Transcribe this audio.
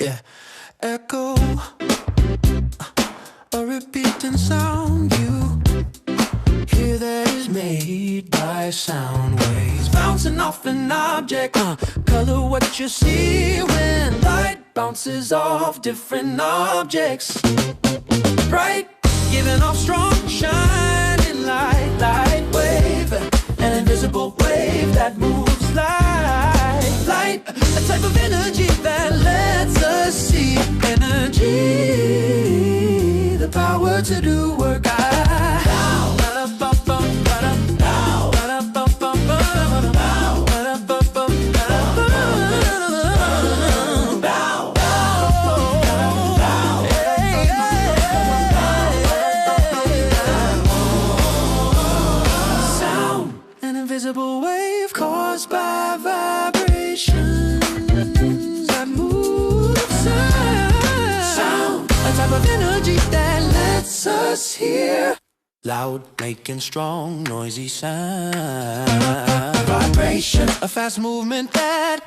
Yeah. Echo, a repeating sound you hear that is made by sound waves bouncing off an object. Color what you see when light bounces off different objects. Bright, giving off strong, shining light. Light wave, an invisible wave that moves like light. A type of energy that lets us see. Energy, the power to do work. Invisible wave caused by vibrations that move sound. A type of energy that lets us hear. Loud, making strong, noisy sound. Vibration, a fast movement that